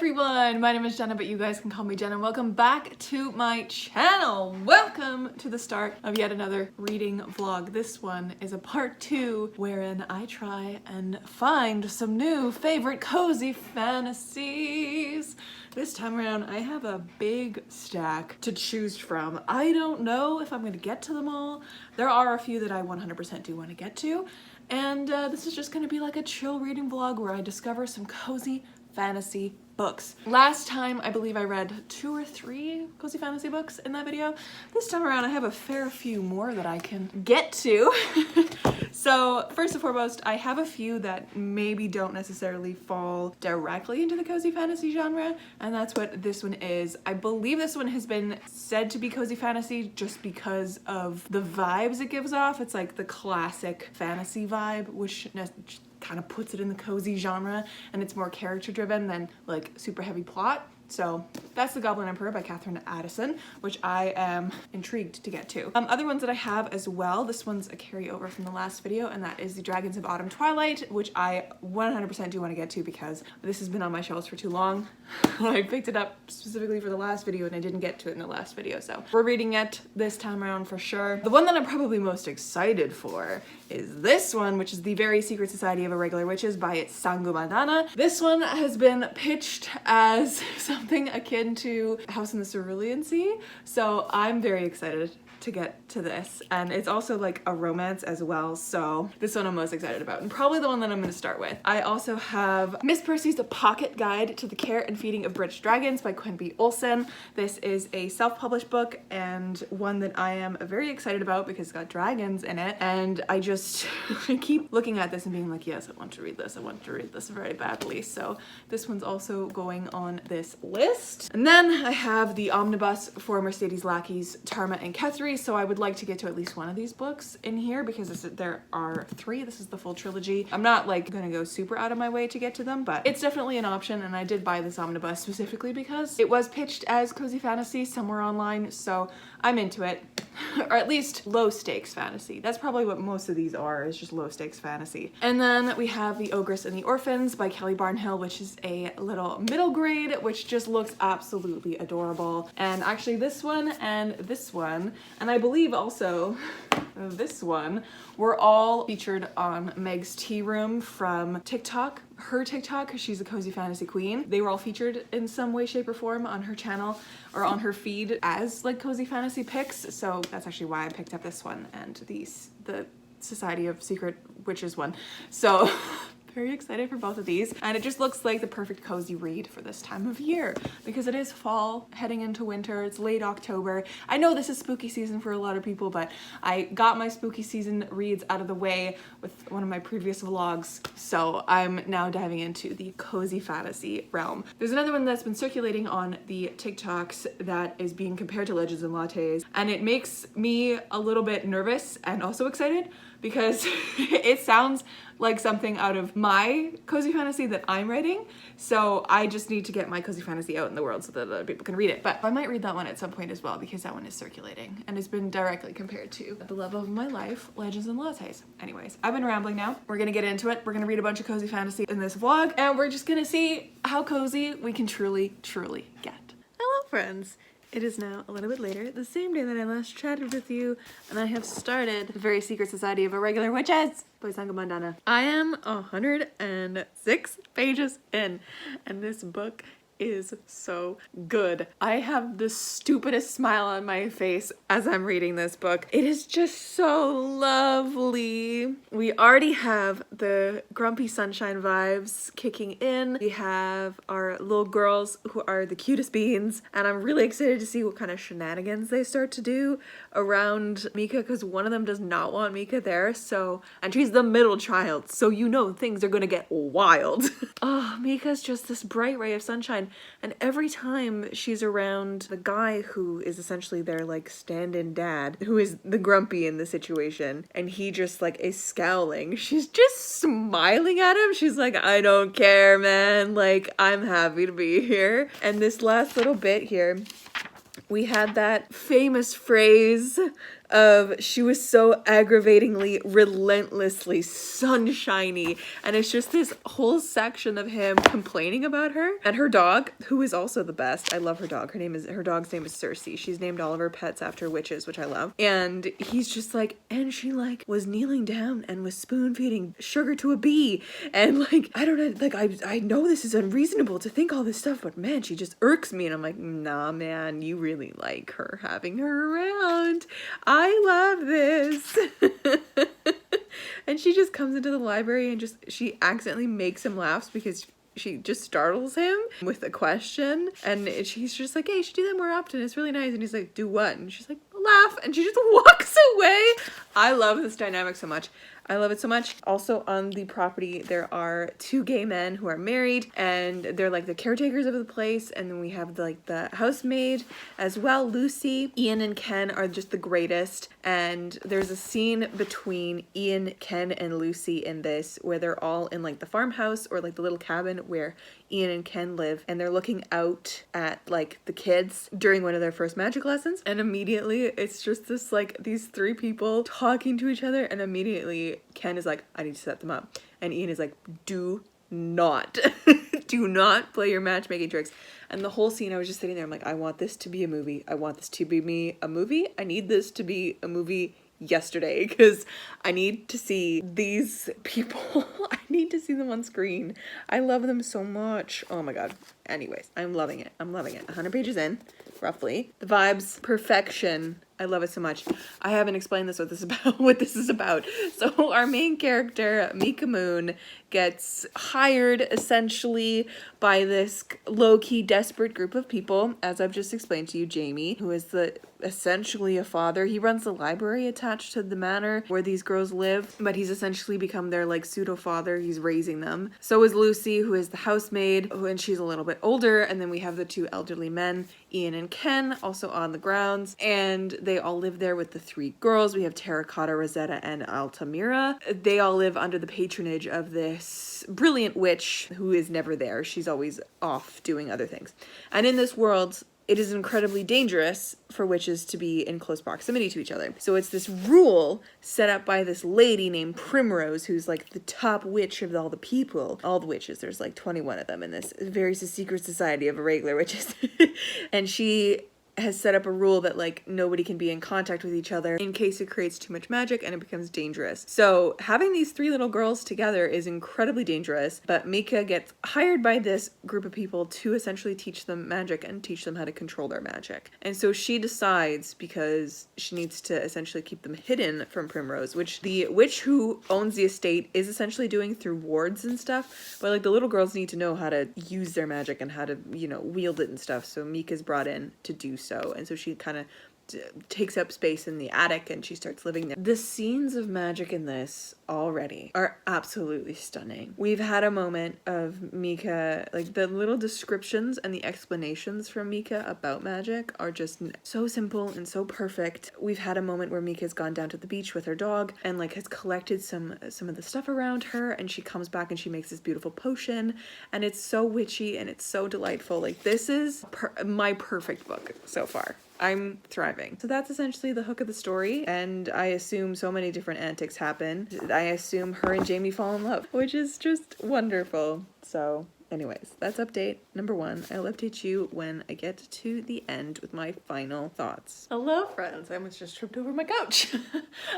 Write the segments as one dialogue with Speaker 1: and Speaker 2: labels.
Speaker 1: everyone, my name is Jenna, but you guys can call me Jenna. Welcome back to my channel. Welcome to the start of yet another reading vlog. This one is a part 2 wherein I try and find some new favorite cozy fantasies. This time around I have a big stack to choose from. I don't know if I'm going to get to them all. There are a few that I 100% do want to get to, and this is just going to be like a chill reading vlog where I discover some cozy fantasy books. Last time I believe I read 2 or 3 cozy fantasy books in that video. This time around I have a fair few more that I can get to. So first and foremost, I have a few that maybe don't necessarily fall directly into the cozy fantasy genre, and that's what this one is. I believe this one has been said to be cozy fantasy just because of the vibes it gives off. It's like the classic fantasy vibe, which kind of puts it in the cozy genre, and it's more character driven than like super heavy plot. So that's The Goblin Emperor by Katherine Addison, which I am intrigued to get to. Other ones that I have as well, this one's a carryover from the last video, and that is The Dragons of Autumn Twilight, which I 100% do want to get to because this has been on my shelves for too long. I picked it up specifically for the last video and I didn't get to it in the last video, so we're reading it this time around for sure. The one that I'm probably most excited for is this one, which is The Very Secret Society of Irregular Witches by Sangumandana. This one has been pitched as something akin to House in the Cerulean Sea, so I'm very excited to get to this, and it's also like a romance as well, so this one I'm most excited about, and probably the one that I'm going to start with. I also have Miss Percy's Pocket Guide to the Care and Feeding of British Dragons by Quenby Olson. This is a self-published book and one that I am very excited about because it's got dragons in it, and I just I keep looking at this and being like, yes, I want to read this, I want to read this very badly, so this one's also going on this list. And then I have the omnibus for Mercedes Lackey's Tarma and Kethri, so I would like to get to at least one of these books in here because there are 3. This is the full trilogy. I'm not like gonna go super out of my way to get to them, but it's definitely an option, and I did buy this omnibus specifically because it was pitched as cozy fantasy somewhere online, so I'm into it. Or at least low stakes fantasy. That's probably what most of these are, is just low stakes fantasy. And then we have The Ogress and the Orphans by Kelly Barnhill, which is a little middle grade, which just looks absolutely adorable. And actually this one and this one, and I believe also this one, were all featured on Meg's Tea Room from TikTok. Her TikTok, because she's a cozy fantasy queen. They were all featured in some way, shape, or form on her channel or on her feed as like cozy fantasy pics. So that's actually why I picked up this one and the Society of Secret Witches one. So very excited for both of these, and it just looks like the perfect cozy read for this time of year because it is fall heading into winter. It's late October. I know this is spooky season for a lot of people, but I got my spooky season reads out of the way with one of my previous vlogs, so I'm now diving into the cozy fantasy realm. There's another one that's been circulating on the TikToks that is being compared to Legends and Lattes, and it makes me a little bit nervous and also excited because it sounds like something out of my cozy fantasy that I'm writing, so I just need to get my cozy fantasy out in the world so that other people can read it. But I might read that one at some point as well because that one is circulating and has been directly compared to the love of my life, Legends and Lattes. Anyways, I've been rambling now. We're gonna get into it. We're gonna read a bunch of cozy fantasy in this vlog, and we're just gonna see how cozy we can truly get. Hello friends! It is now a little bit later, the same day that I last chatted with you, and I have started The Very Secret Society of Irregular Witches by Sangumandana. I am 106 pages in, and this book is so good. I have the stupidest smile on my face as I'm reading this book. It is just so lovely. We already have the Grumpy Sunshine vibes kicking in. We have our little girls who are the cutest beans, and I'm really excited to see what kind of shenanigans they start to do around Mika, because one of them does not want Mika there, and she's the middle child, so you know things are gonna get wild. Oh, Mika's just this bright ray of sunshine. And every time she's around the guy who is essentially their like stand-in dad, who is the grumpy in the situation, and he just like is scowling, she's just smiling at him. She's like, I don't care, man, like I'm happy to be here. And this last little bit here, we had that famous phrase she was so aggravatingly, relentlessly sunshiny, and it's just this whole section of him complaining about her and her dog, who is also the best. I love her dog. Her dog's name is Cersei. She's named all of her pets after witches, which I love. And he's just like, and she like was kneeling down and was spoon feeding sugar to a bee, and like, I don't know, like I know this is unreasonable to think all this stuff, but man, she just irks me. And I'm like, nah man, you really like her, having her around. I love this. And she just comes into the library and she accidentally makes him laugh because she just startles him with a question, and she's just like, hey, you should do that more often, it's really nice. And he's like, do what? And she's like, laugh. And she just walks away. I love this dynamic so much. I love it so much. Also on the property, there are two gay men who are married, and they're like the caretakers of the place. And then we have the housemaid as well, Lucy. Ian and Ken are just the greatest. And there's a scene between Ian, Ken, and Lucy in this where they're all in like the farmhouse or like the little cabin where Ian and Ken live, and they're looking out at like the kids during one of their first magic lessons, and immediately it's just this like these three people talking to each other, and immediately Ken is like, I need to set them up, and Ian is like, do not do not play your matchmaking tricks. And the whole scene I was just sitting there, I'm like, I want this to be a movie. I want this to be a movie. I need this to be a movie yesterday, because I need to see these people. I need to see them on screen. I love them so much. Oh my god. Anyways, I'm loving it. 100 pages in, roughly. The vibes, perfection. I love it so much. I haven't explained what this is about. So our main character, Mika Moon, gets hired essentially by this low-key desperate group of people, as I've just explained to you. Jamie, who is essentially a father. He runs the library attached to the manor where these girls live, but he's essentially become their like pseudo father. He's raising them. So is Lucy, who is the housemaid, and she's a little bit older. And then we have the two elderly men, Ian and Ken, also on the grounds, and they all live there with the three girls. We have Terracotta, Rosetta, and Altamira. They all live under the patronage of this brilliant witch who is never there. She's always off doing other things. And in this world, it is incredibly dangerous for witches to be in close proximity to each other. So it's this rule set up by this lady named Primrose, who's like the top witch of all the people. All the witches, there's like 21 of them in this very secret society of irregular witches. And she has set up a rule that like nobody can be in contact with each other in case it creates too much magic and it becomes dangerous. So having these three little girls together is incredibly dangerous, but Mika gets hired by this group of people to essentially teach them magic and teach them how to control their magic. And so she decides, because she needs to essentially keep them hidden from Primrose, which the witch who owns the estate is essentially doing through wards and stuff, but like the little girls need to know how to use their magic and how to, wield it and stuff. So Mika's brought in to do so. And so she kind of takes up space in the attic and she starts living there. The scenes of magic in this already are absolutely stunning. We've had a moment of Mika, like the little descriptions and the explanations from Mika about magic are just so simple and so perfect. We've had a moment where Mika's gone down to the beach with her dog and like has collected some of the stuff around her, and she comes back and she makes this beautiful potion, and it's so witchy and it's so delightful. Like this is my perfect book so far. I'm thriving. So that's essentially the hook of the story, and I assume so many different antics happen. I assume her and Jamie fall in love, which is just wonderful. So anyways, that's update number 1. I'll update you when I get to the end with my final thoughts. Hello friends, I almost just tripped over my couch.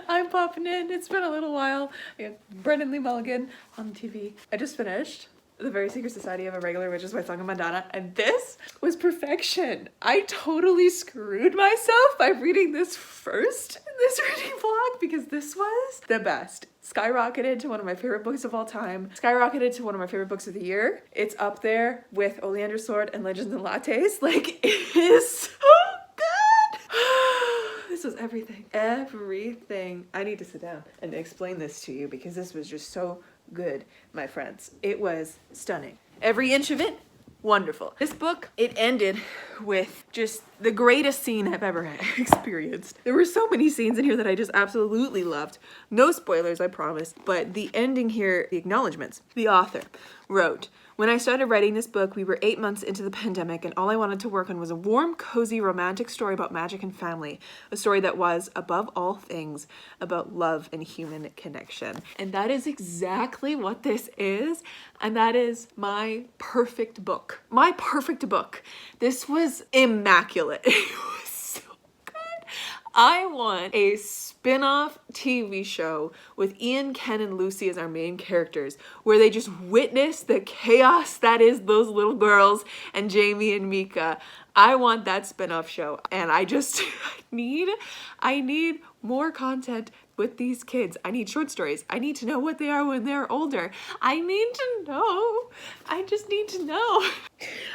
Speaker 1: I'm popping in. It's been a little while. I got Brendan Lee Mulligan on the TV. I just finished The Very Secret Society of Irregular Witches by Sangha Mandana, and this was perfection. I totally screwed myself by reading this first in this reading vlog, because this was the best. Skyrocketed to one of my favorite books of all time. Skyrocketed to one of my favorite books of the year. It's up there with Oleander's Sword and Legends and Lattes. Like, it is so good. This was everything. Everything. I need to sit down and explain this to you, because this was just so good, my friends. It was stunning. Every inch of it, wonderful. This book, it ended with just the greatest scene I've ever experienced. There were so many scenes in here that I just absolutely loved. No spoilers, I promise. But the ending here, the acknowledgements. The author wrote, When I started writing this book, we were 8 months into the pandemic, and all I wanted to work on was a warm, cozy, romantic story about magic and family. A story that was, above all things, about love and human connection. And that is exactly what this is, and that is my perfect book. My perfect book. This was immaculate. It was so good. I want a spin-off TV show with Ian, Ken, and Lucy as our main characters, where they just witness the chaos that is those little girls and Jamie and Mika. I want that spin-off show, and I need more content with these kids. I need short stories. I need to know what they are when they're older. I need to know. I just need to know.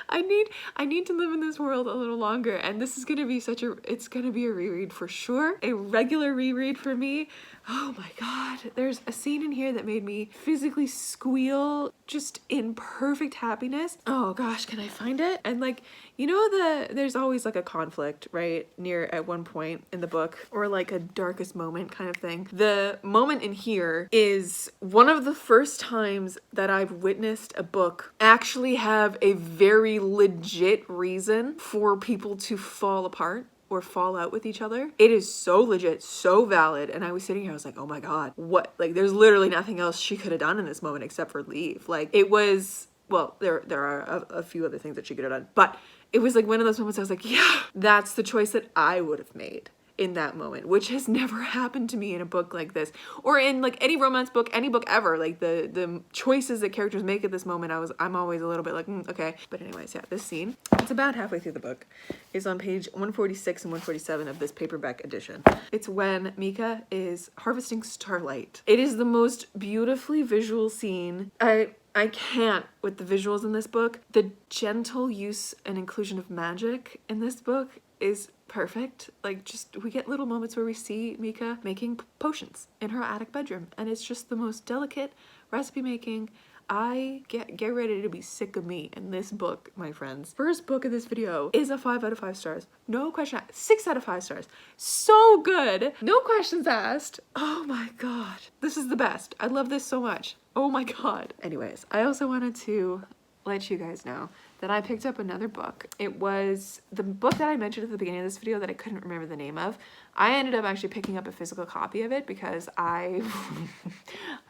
Speaker 1: I need to live in this world a little longer, and this is gonna be it's gonna be a reread for sure. A regular reread for me. Oh my God, there's a scene in here that made me physically squeal just in perfect happiness. Oh gosh, can I find it? And like, you know, there's always like a conflict, right? Near at one point in the book, or like a darkest moment kind of thing. The moment in here is one of the first times that I've witnessed a book actually have a very legit reason for people to fall apart or fall out with each other. It is so legit, so valid. And I was sitting here, I was like, oh my God, what? Like, there's literally nothing else she could have done in this moment except for leave. Like, it was, well, there are a few other things that she could have done, but it was like one of those moments I was like, yeah, that's the choice that I would have made in that moment, which has never happened to me in a book like this, or in like any romance book, any book ever. Like the choices that characters make at this moment, I'm always a little bit like, okay. But anyways, yeah, this scene, it's about halfway through the book, is on page 146 and 147 of this paperback edition. It's when Mika is harvesting starlight. It is the most beautifully visual scene. I can't with the visuals in this book. The gentle use and inclusion of magic in this book is perfect. Like, just, we get little moments where we see Mika making potions in her attic bedroom, and it's just the most delicate recipe making. I get ready to be sick of me in this book, my friends. First book of this video is a 5 out of 5 stars. No question, 6 out of 5 stars. So good. No questions asked. Oh my God. This is the best. I love this so much. Oh my God. Anyways, I also wanted to let you guys know that I picked up another book. It was the book that I mentioned at the beginning of this video that I couldn't remember the name of. I ended up actually picking up a physical copy of it because I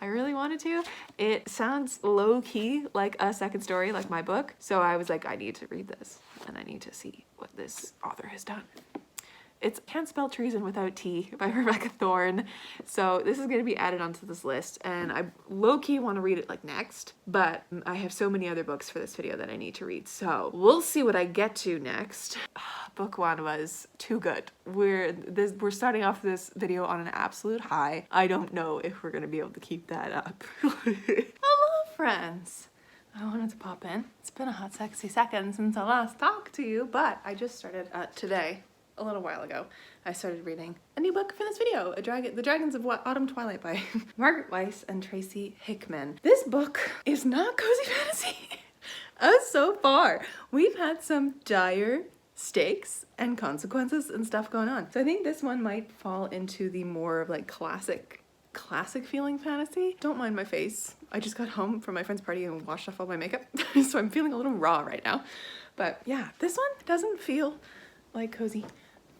Speaker 1: really wanted to. It sounds low-key like a second story, like my book. So I was like, I need to read this and I need to see what this author has done. It's Can't Spell Treason Without T by Rebecca Thorne. So this is going to be added onto this list, and I low-key want to read it like next, but I have so many other books for this video that I need to read. So we'll see what I get to next. Book one was too good. We're starting off this video on an absolute high. I don't know if we're going to be able to keep that up. Hello, friends. I wanted to pop in. It's been a hot, sexy second since I last talked to you, but I just started today. A little while ago, I started reading a new book for this video, The Dragons of Autumn Twilight by Margaret Weis and Tracy Hickman. This book is not cozy fantasy. So far, we've had some dire stakes and consequences and stuff going on. So I think this one might fall into the more of like classic feeling fantasy. Don't mind my face. I just got home from my friend's party and washed off all my makeup, so I'm feeling a little raw right now. But yeah, this one doesn't feel like cozy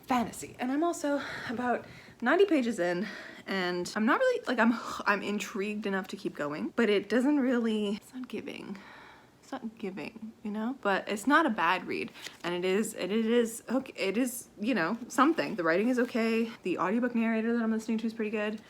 Speaker 1: fantasy, and I'm also about 90 pages in, and I'm not really like I'm intrigued enough to keep going, but it's not giving, you know. But it's not a bad read, and it is okay. It is, you know, something. The writing is okay. The audiobook narrator that I'm listening to is pretty good.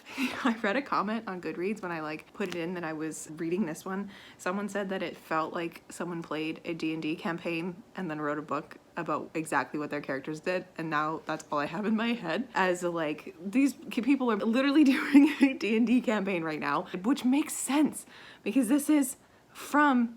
Speaker 1: I read a comment on Goodreads when I like put it in that I was reading this one. Someone said that it felt like someone played a D&D campaign and then wrote a book about exactly what their characters did, and now that's all I have in my head as like these people are literally doing a D&D campaign right now, which makes sense because this is from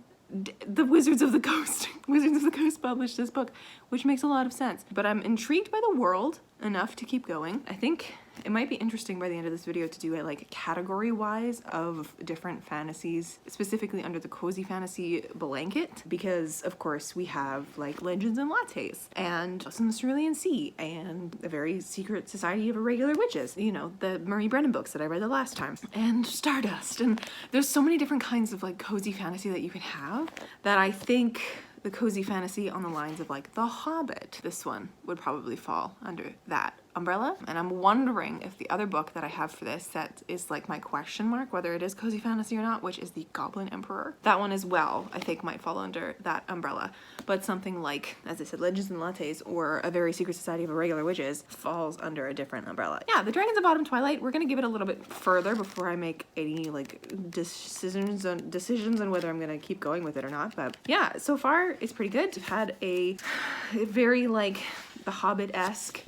Speaker 1: the Wizards of the Coast. Wizards of the Coast published this book, which makes a lot of sense. But I'm intrigued by the world enough to keep going. I think it might be interesting by the end of this video to do it like category wise of different fantasies, specifically under the cozy fantasy blanket, because of course we have like Legends and Lattes and some Cerulean Sea and A Very Secret Society of Irregular Witches, you know, the Marie Brennan books that I read the last time, and Stardust, and there's so many different kinds of like cozy fantasy that you can have that I think the cozy fantasy on the lines of like The Hobbit, this one would probably fall under that umbrella. And I'm wondering if the other book that I have for this set is like my question mark, whether it is cozy fantasy or not, which is The Goblin Emperor. That one as well, I think might fall under that umbrella. But something like, as I said, Legends and Lattes or A Very Secret Society of Irregular Witches falls under a different umbrella. Yeah, The Dragons of Autumn Twilight, we're gonna give it a little bit further before I make any like decisions on whether I'm gonna keep going with it or not. But yeah, so far it's pretty good. I've had a very like The Hobbit-esque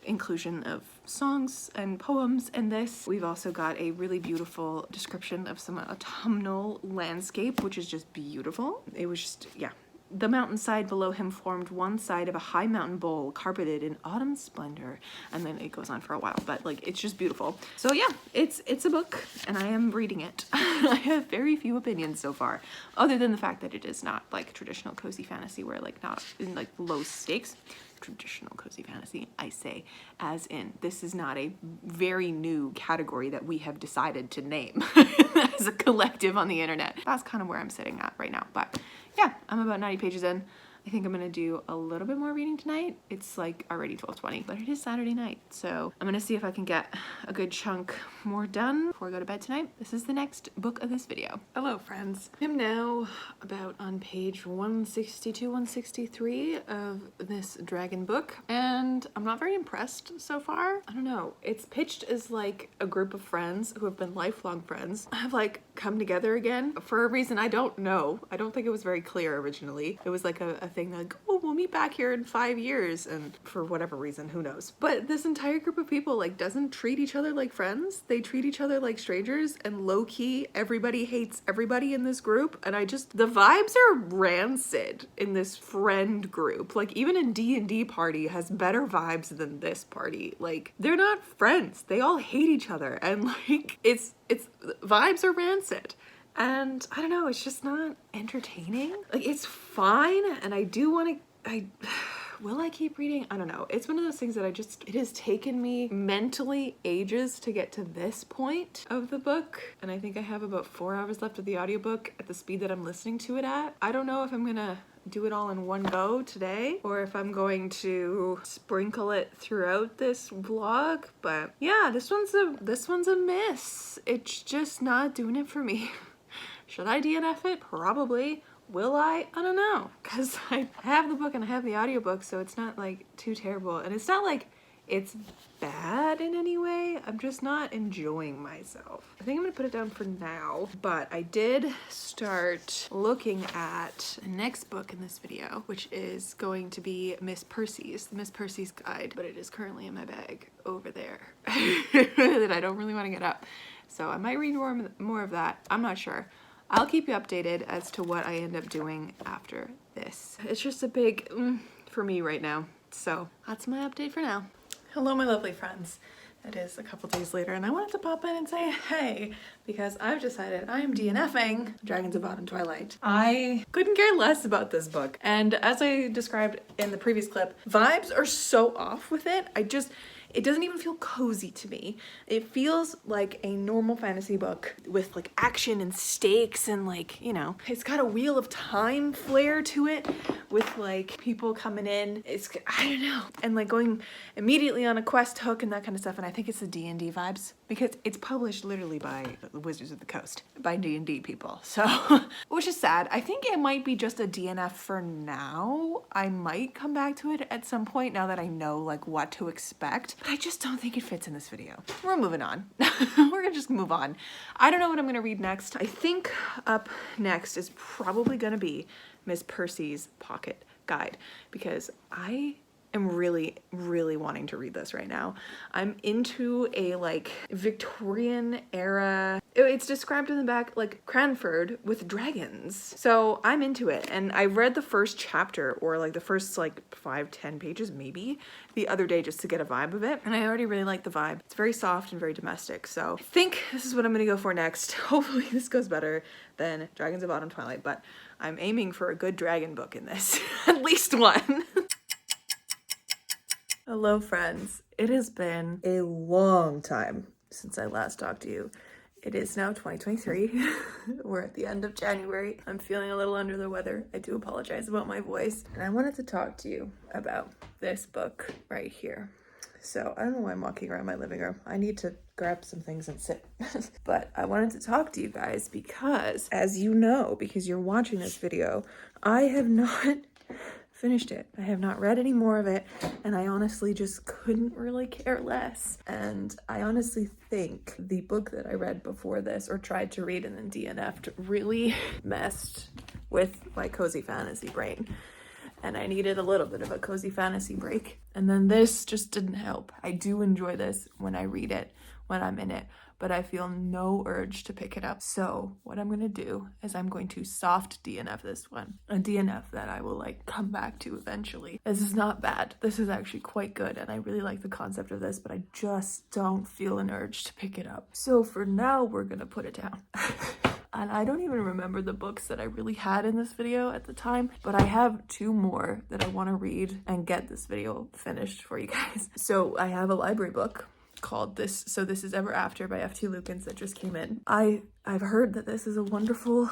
Speaker 1: inclusion of songs and poems in this. We've also got a really beautiful description of some autumnal landscape, which is just beautiful. It was just, yeah. The mountainside below him formed one side of a high mountain bowl carpeted in autumn splendor, and then it goes on for a while, but like it's just beautiful. So yeah, it's a book and I am reading it. I have very few opinions so far, other than the fact that it is not like traditional cozy fantasy where like not in like low stakes. Traditional cozy fantasy, I say, as in this is not a very new category that we have decided to name as a collective on the internet. That's kind of where I'm sitting at right now. But yeah, I'm about 90 pages in. I think I'm gonna do a little bit more reading tonight. It's like already 12:20, but it is Saturday night. So I'm gonna see if I can get a good chunk more done before I go to bed tonight. This is the next book of this video. Hello friends. I'm now about on page 162, 163 of this dragon book, and I'm not very impressed so far. I don't know. It's pitched as like a group of friends who have been lifelong friends have like come together again for a reason I don't know. I don't think it was very clear originally. It was like a thing like, oh, we'll meet back here in 5 years, and for whatever reason, who knows. But this entire group of people like doesn't treat each other like friends. They treat each other like strangers, and low-key everybody hates everybody in this group, and the vibes are rancid in this friend group. Like even a D&D party has better vibes than this party. Like they're not friends. They all hate each other, and like it's vibes are rancid. And I don't know, it's just not entertaining. Like it's fine, and I do want to, will I keep reading? I don't know. It's one of those things that it has taken me mentally ages to get to this point of the book. And I think I have about 4 hours left of the audiobook at the speed that I'm listening to it at. I don't know if I'm gonna do it all in one go today or if I'm going to sprinkle it throughout this vlog, but yeah, this one's a miss. It's just not doing it for me. Should I DNF it? Probably. Will I? I don't know, because I have the book and I have the audiobook, so it's not like too terrible, and it's not like it's bad in any way. I'm just not enjoying myself. I think I'm gonna put it down for now, but I did start looking at the next book in this video, which is going to be Miss Percy's, the Miss Percy's Guide, but it is currently in my bag over there that I don't really want to get up. So I might read more of that. I'm not sure. I'll keep you updated as to what I end up doing after this. It's just a big for me right now. So that's my update for now. Hello, my lovely friends. It is a couple days later, and I wanted to pop in and say hey, because I've decided I am DNFing Dragons of Autumn Twilight. I couldn't care less about this book, and as I described in the previous clip, vibes are so off with it. It doesn't even feel cozy to me. It feels like a normal fantasy book with like action and stakes and like, you know, it's got a Wheel of Time flair to it with like people coming in. I don't know. And like going immediately on a quest hook and that kind of stuff. And I think it's the D&D vibes because it's published literally by the Wizards of the Coast, by D&D people. So, which is sad. I think it might be just a DNF for now. I might come back to it at some point now that I know like what to expect. But I just don't think it fits in this video. We're moving on. We're gonna just move on. I don't know what I'm gonna read next. I think up next is probably gonna be Miss Percy's Pocket Guide, because I am really, really wanting to read this right now. I'm into a like Victorian era. It's described in the back like Cranford with dragons. So I'm into it. And I read the first chapter, or like the first like 5-10 pages maybe, the other day just to get a vibe of it. And I already really like the vibe. It's very soft and very domestic. So I think this is what I'm gonna go for next. Hopefully this goes better than Dragons of Autumn Twilight, but I'm aiming for a good dragon book in this. At least one. Hello friends, it has been a long time since I last talked to you. It is now 2023. We're at the end of January. I'm feeling a little under the weather. I do apologize about my voice. And I wanted to talk to you about this book right here. So I don't know why I'm walking around my living room. I need to grab some things and sit. But I wanted to talk to you guys because, as you know, because you're watching this video, I have not finished it. I have not read any more of it, and I honestly just couldn't really care less. And I honestly think the book that I read before this, or tried to read and then DNF'd, really messed with my cozy fantasy brain. And I needed a little bit of a cozy fantasy break. And then this just didn't help. I do enjoy this when I read it, when I'm in it, but I feel no urge to pick it up. So what I'm gonna do is I'm going to soft DNF this one. A DNF that I will like come back to eventually. This is not bad. This is actually quite good, and I really like the concept of this, but I just don't feel an urge to pick it up. So for now, we're gonna put it down. And I don't even remember the books that I really had in this video at the time, but I have 2 more that I want to read and get this video finished for you guys. So I have a library book called This Is Ever After by F.T. Lukens that just came in. I've heard that this is a wonderful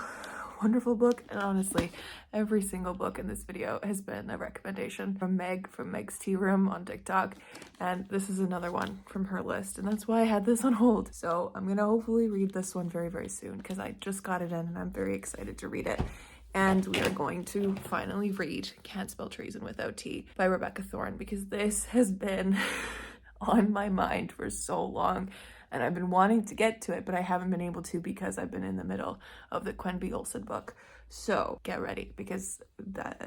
Speaker 1: book, and honestly, every single book in this video has been a recommendation from Meg's Tea Room on TikTok, and this is another one from her list, and that's why I had this on hold. So I'm gonna hopefully read this one very, very soon, because I just got it in and I'm very excited to read it. And we are going to finally read Can't Spell Treason Without Tea by Rebecca Thorne, because this has been on my mind for so long, and I've been wanting to get to it, but I haven't been able to because I've been in the middle of the Quenby Olsen book. So get ready, because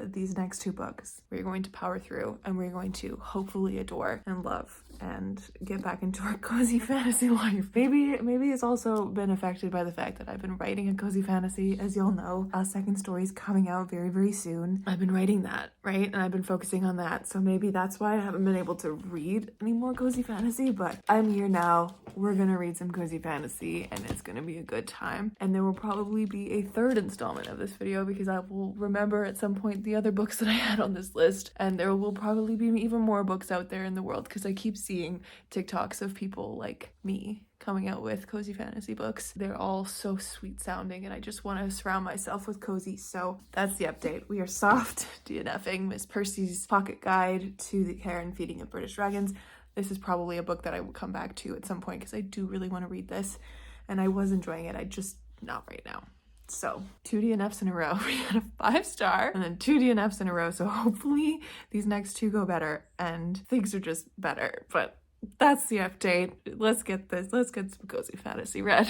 Speaker 1: these next 2 books we're going to power through, and we're going to hopefully adore and love and get back into our cozy fantasy life. Maybe it's also been affected by the fact that I've been writing a cozy fantasy. As y'all know, a second story is coming out very, very soon. I've been writing that, right? And I've been focusing on that. So maybe that's why I haven't been able to read any more cozy fantasy, but I'm here now. We're gonna read some cozy fantasy, and it's gonna be a good time. And there will probably be a 3rd installment of this video, because I will remember at some point the other books that I had on this list, and there will probably be even more books out there in the world, because I keep seeing TikToks of people like me coming out with cozy fantasy books. They're all so sweet sounding, and I just want to surround myself with cozy. So that's the update. We are soft DNFing Miss Percy's Pocket Guide to the Care and Feeding of British Dragons. This is probably a book that I will come back to at some point, because I do really want to read this, and I was enjoying it. I just not right now. So 2 DNFs in a row. We had a 5-star and then 2 DNFs in a row. So hopefully these next 2 go better and things are just better. But that's the update. Let's get some cozy fantasy read.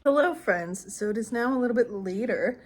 Speaker 1: Hello friends. So it is now a little bit later,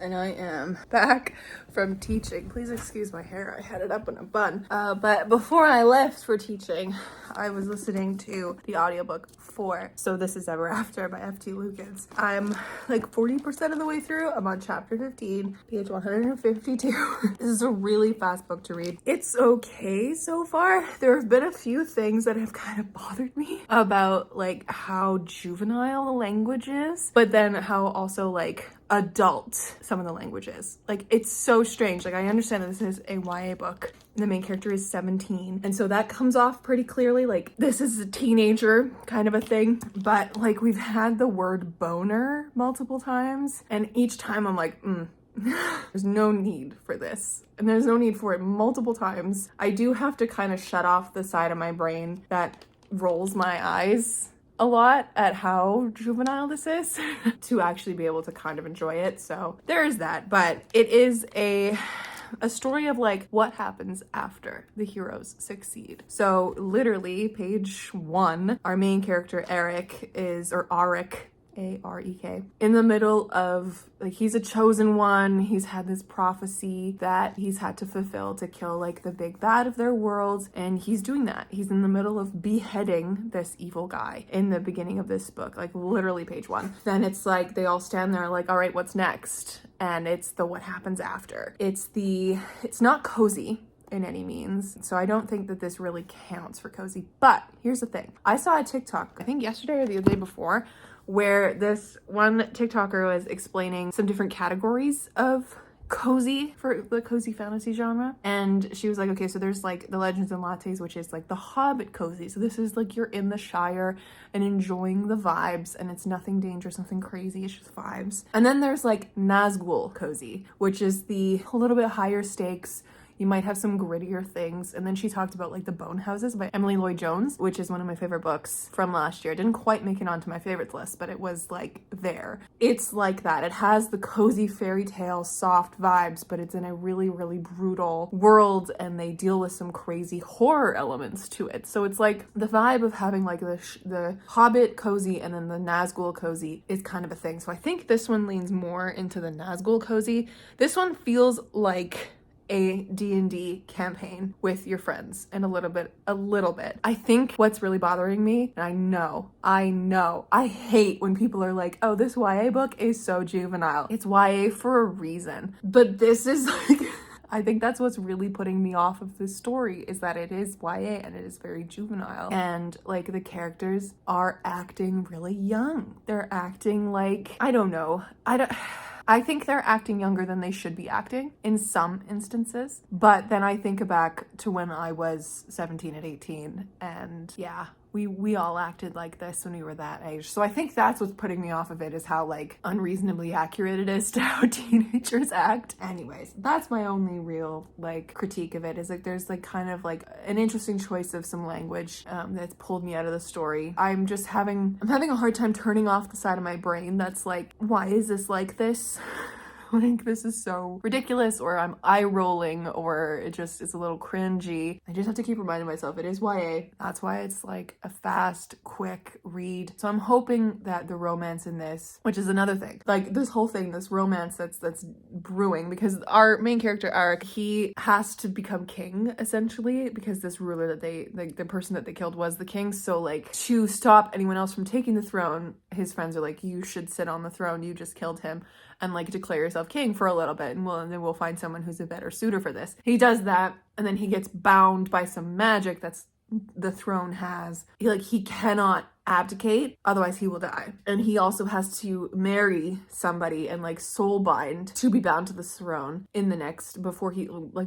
Speaker 1: and I am back from teaching. Please excuse my hair. I had it up in a bun. But before I left for teaching, I was listening to the audiobook for So This Is Ever After by F.T. Lukens. I'm like 40% of the way through. I'm on chapter 15, page 152. This is a really fast book to read. It's okay so far. There have been a few things that have kind of bothered me about like how juvenile the language is, but then how also like adult some of the language is. Like, it's so strange. Like, I understand that this is a YA book. The main character is 17, and so that comes off pretty clearly. Like, this is a teenager kind of a thing, but like we've had the word boner multiple times, and each time I'm like, there's no need for this, and there's no need for it multiple times. I do have to kind of shut off the side of my brain that rolls my eyes a lot at how juvenile this is to actually be able to kind of enjoy it. So there's that, but it is a story of like what happens after the heroes succeed. So literally page 1, our main character Arik Arek, in the middle of, like, he's a chosen one. He's had this prophecy that he's had to fulfill to kill, like, the big bad of their world, and he's doing that. He's in the middle of beheading this evil guy in the beginning of this book, like literally page 1. Then it's like they all stand there like, all right, what's next? And it's the what happens after. It's not cozy in any means. So I don't think that this really counts for cozy. But here's the thing. I saw a TikTok, I think yesterday or the day before, where this one TikToker was explaining some different categories of cozy for the cozy fantasy genre. And she was like, okay, so there's like the Legends and Lattes, which is like the Hobbit cozy. So this is like you're in the Shire and enjoying the vibes, and it's nothing dangerous, nothing crazy, it's just vibes. And then there's like Nazgul cozy, which is a little bit higher stakes. You might have some grittier things. And then she talked about like The Bone Houses by Emily Lloyd-Jones, which is one of my favorite books from last year. It didn't quite make it onto my favorites list, but it was like there. It's like that. It has the cozy fairy tale soft vibes, but it's in a really, really brutal world, and they deal with some crazy horror elements to it. So it's like the vibe of having like the Hobbit cozy and then the Nazgul cozy is kind of a thing. So I think this one leans more into the Nazgul cozy. This one feels like a D&D campaign with your friends, and a little bit. I think what's really bothering me, and I know, I hate when people are like, oh, this YA book is so juvenile. It's YA for a reason. But this is like, I think that's what's really putting me off of this story, is that it is YA and it is very juvenile. And like the characters are acting really young. They're acting like, I think they're acting younger than they should be acting in some instances. But then I think back to when I was 17 and 18, and yeah, we all acted like this when we were that age. So I think that's what's putting me off of it, is how like unreasonably accurate it is to how teenagers act. Anyways, that's my only real like critique of it, is like there's like kind of like an interesting choice of some language that's pulled me out of the story. I'm having a hard time turning off the side of my brain that's like, why is this like this? Like, this is so ridiculous, or I'm eye rolling, or it's a little cringy. I just have to keep reminding myself it is YA. That's why it's like a fast, quick read. So I'm hoping that the romance in this, which is another thing, like this whole thing, this romance that's brewing, because our main character, Arek, he has to become king essentially, because this ruler that the person that they killed was the king. So like, to stop anyone else from taking the throne, his friends are like, you should sit on the throne, you just killed him, and like declare yourself king for a little bit, and then we'll find someone who's a better suitor for this. He does that, and then he gets bound by some magic that's the throne has. He cannot abdicate, otherwise he will die. And he also has to marry somebody and like soul bind to be bound to the throne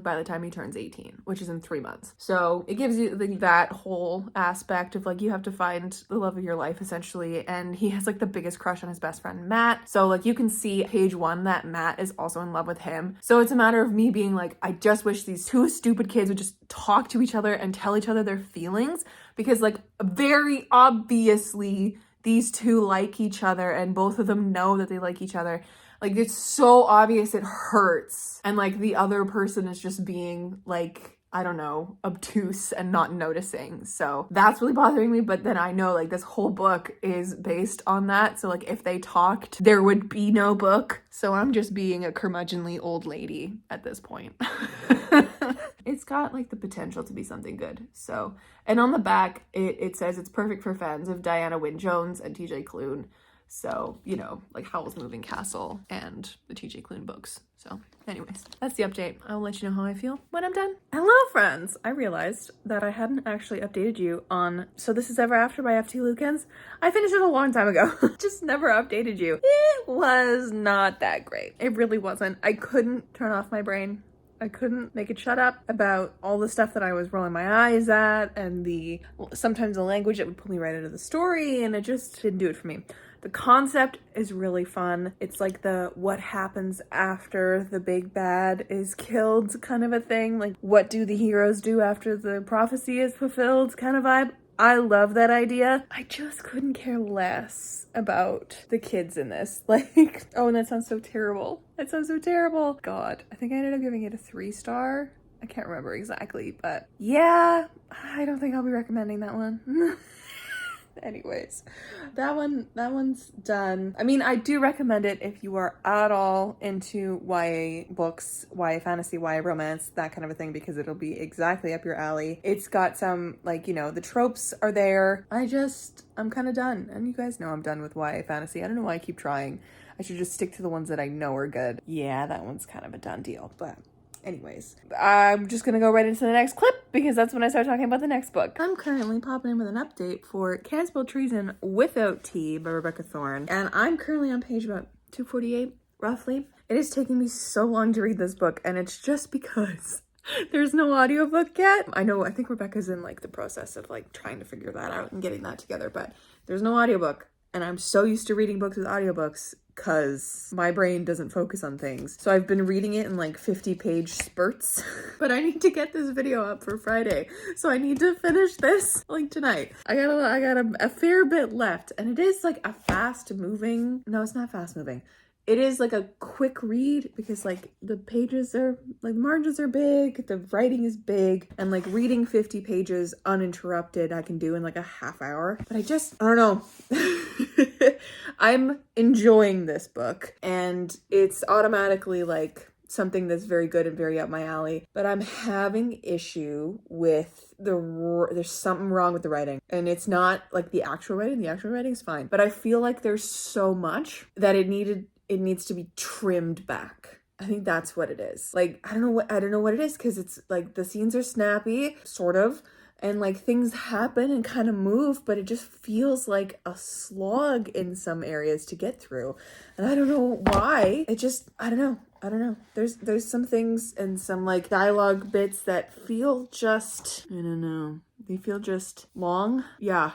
Speaker 1: by the time he turns 18, which is in 3 months. So it gives you like that whole aspect of like, you have to find the love of your life essentially. And he has like the biggest crush on his best friend Matt, so like you can see page 1 that Matt is also in love with him. So it's a matter of me being like, I just wish these two stupid kids would just talk to each other and tell each other their feelings, because like very obviously these two like each other, and both of them know that they like each other. Like, it's so obvious it hurts, and like the other person is just being like, I don't know, obtuse and not noticing. So that's really bothering me. But then I know like this whole book is based on that, so like if they talked, there would be no book. So I'm just being a curmudgeonly old lady at this point. It's got like the potential to be something good. So, and on the back it says it's perfect for fans of Diana Wynne Jones and TJ Klune. So, you know, like Howl's Moving Castle and the TJ Klune books. So anyways, that's the update. I'll let you know how I feel when I'm done. Hello friends! I realized that I hadn't actually updated you on So This Is Ever After by F.T. Lukens. I finished it a long time ago. Just never updated you. It was not that great. It really wasn't. I couldn't turn off my brain. I couldn't make it shut up about all the stuff that I was rolling my eyes at, and sometimes the language that would pull me right into the story, and it just didn't do it for me. The concept is really fun. It's like the what happens after the big bad is killed kind of a thing. Like, what do the heroes do after the prophecy is fulfilled kind of vibe. I love that idea. I just couldn't care less about the kids in this. Like, oh, and that sounds so terrible. That sounds so terrible. God, I think I ended up giving it a 3-star. I can't remember exactly, but yeah, I don't think I'll be recommending that one. Anyways, that one's done. I mean, I do recommend it if you are at all into YA books, YA fantasy, YA romance, that kind of a thing, because it'll be exactly up your alley. It's got some, like, you know, the tropes are there. I'm kind of done. And you guys know I'm done with YA fantasy. I don't know why I keep trying. I should just stick to the ones that I know are good. Yeah, that one's kind of a done deal, but anyways, I'm just gonna go right into the next clip because that's when I start talking about the next book. I'm currently popping in with an update for Can't Spell Treason Without Tea by Rebecca Thorne, and I'm currently on page about 248, roughly. It is taking me so long to read this book, and it's just because there's no audiobook yet. I think Rebecca's in like the process of like trying to figure that out and getting that together, but there's no audiobook, and I'm so used to reading books with audiobooks because my brain doesn't focus on things. So I've been reading it in like 50-page spurts, but I need to get this video up for Friday. So I need to finish this like tonight. I got a fair bit left, and it is like a fast moving, no, it's not fast moving. It is like a quick read because like the pages are like, the margins are big, the writing is big, and like reading 50 pages uninterrupted I can do in like a half hour. But I don't know. I'm enjoying this book, and it's automatically like something that's very good and very up my alley, but I'm having issue with there's something wrong with the writing, and it's not like the actual writing's fine, but I feel like there's so much that it needs to be trimmed back. I think that's what it is. Like, I don't know what it is, because it's like the scenes are snappy, sort of, and like things happen and kind of move, but it just feels like a slog in some areas to get through. And I don't know why. I don't know. There's some things and some like dialogue bits that feel just, I don't know. They feel just long. Yeah.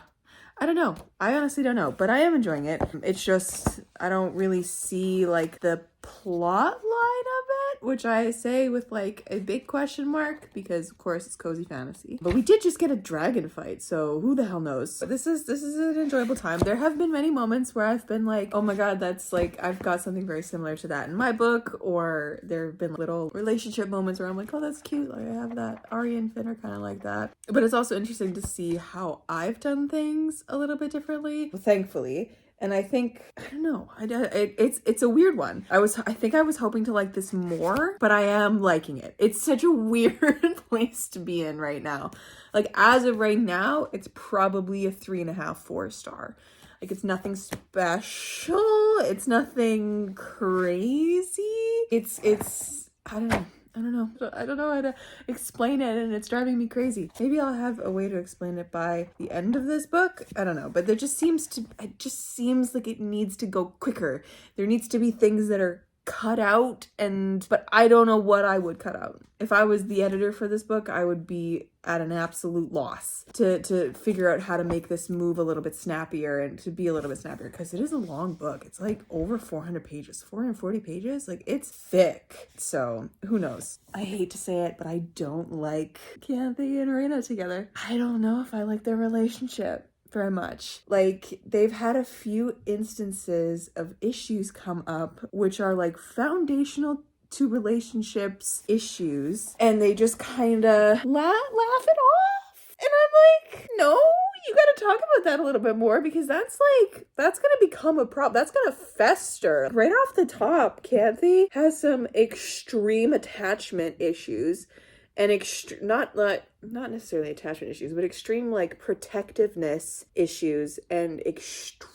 Speaker 1: I don't know. I honestly don't know, but I am enjoying it. It's just, I don't really see like the plot line of it, which I say with like a big question mark, because of course it's cozy fantasy. But we did just get a dragon fight, so who the hell knows? This is an enjoyable time. There have been many moments where I've been like, oh my god, that's like, I've got something very similar to that in my book, or there have been little relationship moments where I'm like, oh, that's cute. Like I have that. Arya and Finn are kind of like that. But it's also interesting to see how I've done things a little bit differently, thankfully. And I think, I don't know, it's a weird one. I think I was hoping to like this more, but I am liking it. It's such a weird place to be in right now. Like as of right now, it's probably a 3.5, 4 star. Like it's nothing special. It's nothing crazy. It's, I don't know. I don't know how to explain it, and it's driving me crazy. Maybe I'll have a way to explain it by the end of this book. I don't know, but it just seems like it needs to go quicker. There needs to be things that are cut out, but I don't know what I would cut out. If I was the editor for this book, I would be at an absolute loss to figure out how to make this move a little bit snappier and to be a little bit snappier, because it is a long book. It's like over 400 pages, 440 pages. Like it's thick. So who knows? I hate to say it, but I don't like Kianthi and Rhaena together. I don't know if I like their relationship very much. Like they've had a few instances of issues come up which are like foundational to relationships issues, and they just kind of laugh it off, and I'm like, no, you gotta talk about that a little bit more, because that's gonna become a problem. That's gonna fester. Right off the top, Kianthi has some extreme attachment issues, and not necessarily attachment issues, but extreme like protectiveness issues and extreme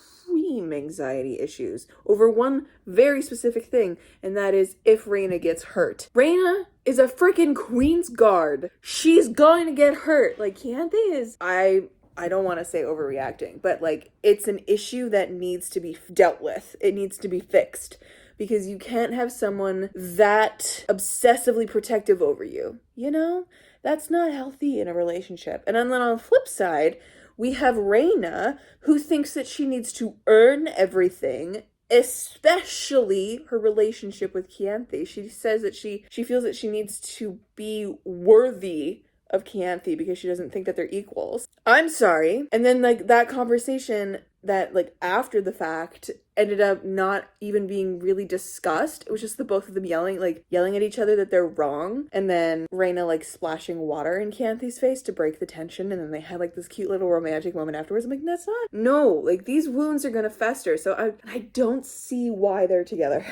Speaker 1: anxiety issues over one very specific thing, and that is if Rhaena gets hurt. Rhaena is a freaking Queen's Guard. She's going to get hurt. Like Kianthi is, I don't want to say overreacting, but like it's an issue that needs to be dealt with. It needs to be fixed. Because you can't have someone that obsessively protective over you. You know? That's not healthy in a relationship. And then on the flip side, we have Rhaena, who thinks that she needs to earn everything, especially her relationship with Kianthi. She says that she feels that she needs to be worthy of Kianthi because she doesn't think that they're equals. I'm sorry. And then like that conversation
Speaker 2: that like after the fact ended up not even being really discussed. It was just the both of them yelling at each other that they're wrong, and then Raina like splashing water in Canthy's face to break the tension, and then they had like this cute little romantic moment afterwards. I'm like, that's not, no, like these wounds are gonna fester. So I don't see why they're together.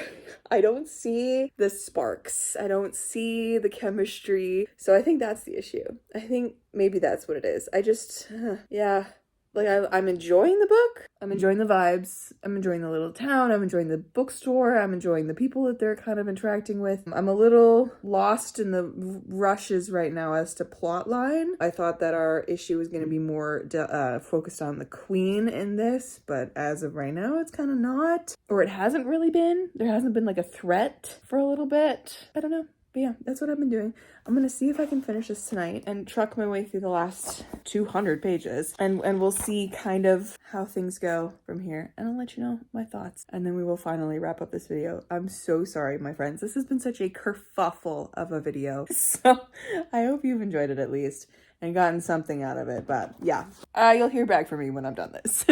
Speaker 2: I don't see the sparks. I don't see the chemistry. So I think that's the issue. I think maybe that's what it is. I just, yeah. Like, I'm enjoying the book. I'm enjoying the vibes. I'm enjoying the little town. I'm enjoying the bookstore. I'm enjoying the people that they're kind of interacting with. I'm a little lost in the rushes right now as to plot line. I thought that our issue was going to be more focused on the queen in this, but as of right now, it's kind of not. Or it hasn't really been. There hasn't been like a threat for a little bit. I don't know. But yeah, that's what I've been doing. I'm gonna see if I can finish this tonight and truck my way through the last 200 pages. And we'll see kind of how things go from here. And I'll let you know my thoughts. And then we will finally wrap up this video. I'm so sorry, my friends. This has been such a kerfuffle of a video. So I hope you've enjoyed it at least and gotten something out of it. But yeah, you'll hear back from me when I've done this.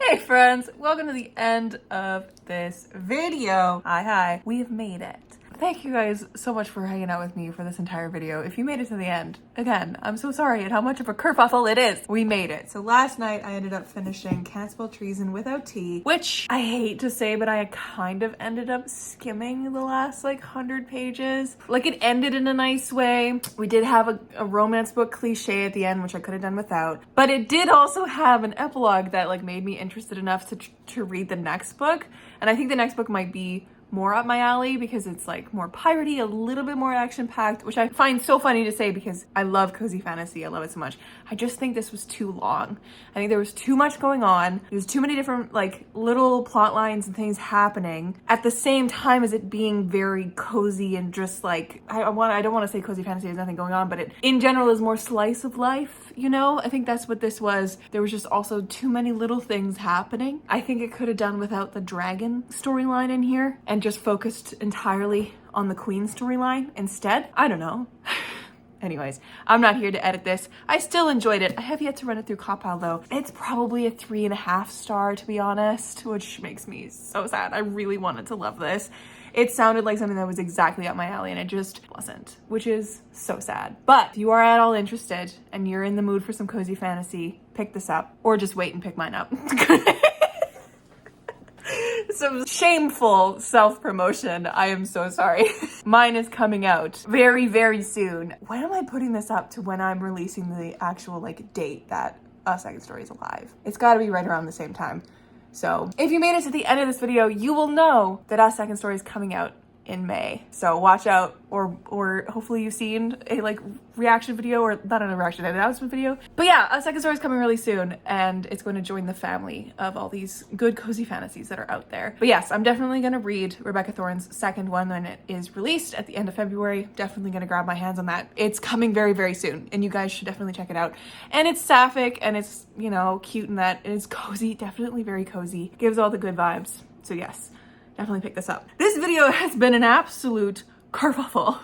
Speaker 2: Hey friends, welcome to the end of this video. Hi, we have made it. Thank you guys so much for hanging out with me for this entire video. If you made it to the end, again, I'm so sorry at how much of a kerfuffle it is. We made it. So last night I ended up finishing Can't Spell Treason Without Tea, which I hate to say, but I kind of ended up skimming the last like 100 pages. Like it ended in a nice way. We did have a romance book cliche at the end, which I could have done without, but it did also have an epilogue that like made me interested enough to read the next book. And I think the next book might be more up my alley because it's like more piratey, a little bit more action-packed, which I find so funny to say because I love cozy fantasy. I love it so much. I just think this was too long. I think there was too much going on. There's too many different like little plot lines and things happening at the same time as it being very cozy and just like, I don't want to say cozy fantasy, there's nothing going on, but it in general is more slice of life, you know? I think that's what this was. There was just also too many little things happening. I think it could have done without the dragon storyline in here and just focused entirely on the queen storyline instead. I don't know. Anyways, I'm not here to edit this. I still enjoyed it. I have yet to run it through COPPAL though. It's probably a 3.5 star to be honest, which makes me so sad. I really wanted to love this. It sounded like something that was exactly up my alley and it just wasn't, which is so sad. But if you are at all interested and you're in the mood for some cozy fantasy, pick this up or just wait and pick mine up. Some shameful self-promotion. I am so sorry. Mine is coming out very, very soon. When am I putting this up to when I'm releasing the actual like date that A Second Story is alive? It's got to be right around the same time. So if you made it to the end of this video, you will know that A Second Story is coming out in May. So watch out, or hopefully you've seen a like reaction video, or not a reaction, an announcement video. But yeah, A Second Story is coming really soon and it's going to join the family of all these good cozy fantasies that are out there. But yes, I'm definitely going to read Rebecca Thorne's second one when it is released at the end of February. Definitely going to grab my hands on that. It's coming very, very soon and you guys should definitely check it out. And it's sapphic and it's, you know, cute in that it's cozy, definitely very cozy. Gives all the good vibes. So yes, definitely pick this up. This video has been an absolute kerfuffle.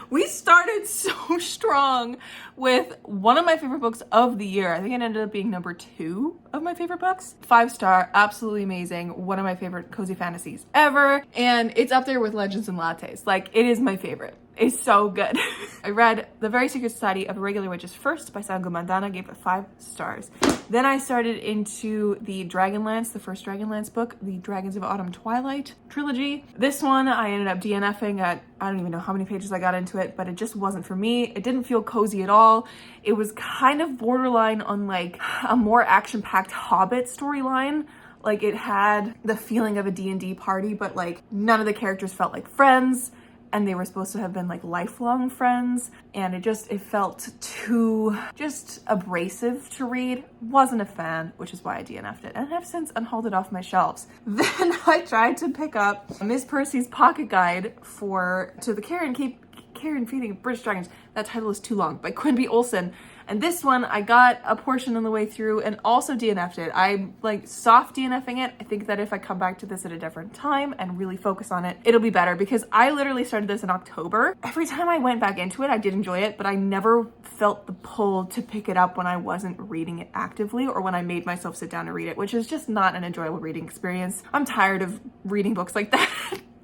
Speaker 2: We started so strong with one of my favorite books of the year. I think it ended up being number 2 of my favorite books. 5 star, absolutely amazing. One of my favorite cozy fantasies ever. And it's up there with Legends and Lattes. Like, it is my favorite. It's so good. I read The Very Secret Society of Irregular Witches first by Sango Mandana, gave it 5 stars. Then I started into the Dragonlance, the first Dragonlance book, the Dragons of Autumn Twilight trilogy. This one I ended up DNFing at, I don't even know how many pages I got into it, but it just wasn't for me. It didn't feel cozy at all. It was kind of borderline on like a more action-packed Hobbit storyline. Like it had the feeling of a D&D party, but like none of the characters felt like friends. And they were supposed to have been like lifelong friends, and it felt too just abrasive to read. Wasn't a fan, which is why I DNF'd it, and have since unhauled it off my shelves. Then I tried to pick up Miss Percy's pocket guide to the
Speaker 1: Care and Feeding of British Dragons. That title is too long, by Quimby Olsen. And this one, I got a portion on the way through and also DNF'd it. I'm like soft DNFing it. I think that if I come back to this at a different time and really focus on it, it'll be better, because I literally started this in October. Every time I went back into it, I did enjoy it, but I never felt the pull to pick it up when I wasn't reading it actively or when I made myself sit down to read it, which is just not an enjoyable reading experience. I'm tired of reading books like that.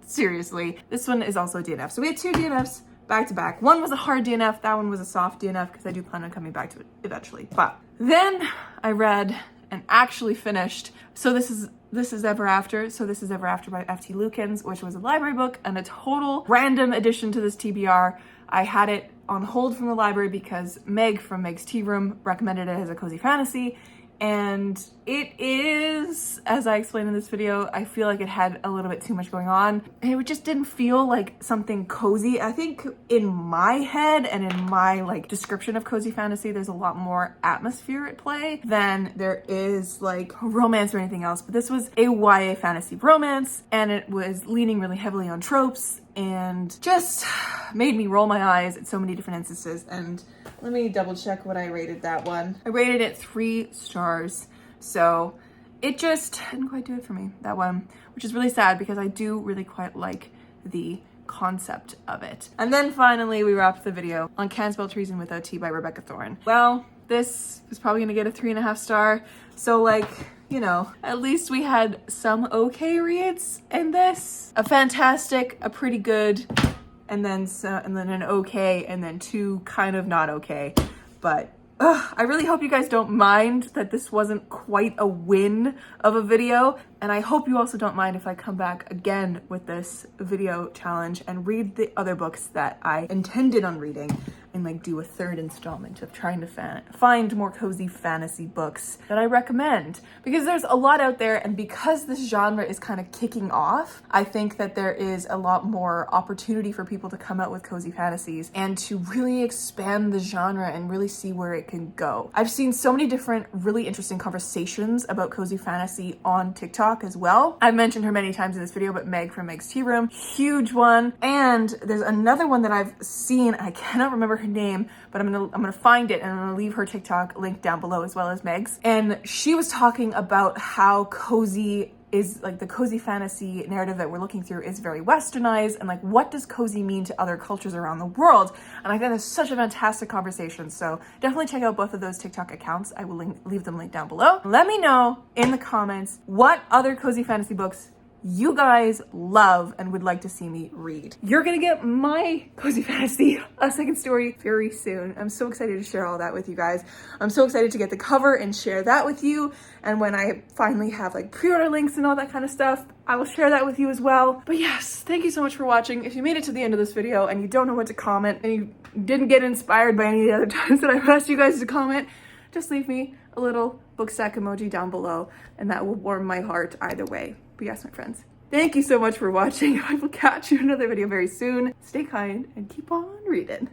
Speaker 1: Seriously. This one is also a DNF. So we had 2 DNFs back to back. One was a hard DNF, that one was a soft DNF, because I do plan on coming back to it eventually. But then I read and actually finished. So this is Ever After. So this is Ever After by F.T. Lukens, which was a library book and a total random addition to this TBR. I had it on hold from the library because Meg from Meg's Tea Room recommended it as a cozy fantasy. And it is, as I explained in this video, I feel like it had a little bit too much going on. And it just didn't feel like something cozy. I think in my head and in my like description of cozy fantasy, there's a lot more atmosphere at play than there is like romance or anything else. But this was a YA fantasy romance, and it was leaning really heavily on tropes and just made me roll my eyes at so many different instances. And let me double check what I rated that one. I rated it 3 stars. So it just didn't quite do it for me, that one, which is really sad because I do really quite like the concept of it. And then finally we wrapped the video on Can't Spell Treason Without Tea by Rebecca Thorne. Well, this was probably gonna get a 3.5 star. So like, you know, at least we had some okay reads in this. A fantastic, a pretty good, and then an okay, and then 2 kind of not okay. But I really hope you guys don't mind that this wasn't quite a win of a video. And I hope you also don't mind if I come back again with this video challenge and read the other books that I intended on reading, and like do a 3rd installment of trying to find more cozy fantasy books that I recommend, because there's a lot out there. And because this genre is kind of kicking off, I think that there is a lot more opportunity for people to come out with cozy fantasies and to really expand the genre and really see where it can go. I've seen so many different really interesting conversations about cozy fantasy on TikTok as well. I've mentioned her many times in this video, but Meg from Meg's Tea Room, huge one. And there's another one that I've seen, I cannot remember her name, but I'm gonna find it, and I'm gonna leave her TikTok link down below as well as Meg's. And she was talking about how cozy is, like, the cozy fantasy narrative that we're looking through is very westernized, and like, what does cozy mean to other cultures around the world? And I think that's such a fantastic conversation. So definitely check out both of those TikTok accounts. I will leave them linked down below. Let me know in the comments what other cozy fantasy books you guys love and would like to see me read. You're gonna get my cozy fantasy, A Second Story, very soon. I'm so excited to share all that with you guys. I'm so excited to get the cover and share that with you. And when I finally have like pre-order links and all that kind of stuff, I will share that with you as well. But yes, thank you so much for watching. If you made it to the end of this video and you don't know what to comment and you didn't get inspired by any of the other times that I've asked you guys to comment, just leave me a little book stack emoji down below, and that will warm my heart either way. But yes, my friends, thank you so much for watching. I will catch you in another video very soon. Stay kind and keep on reading.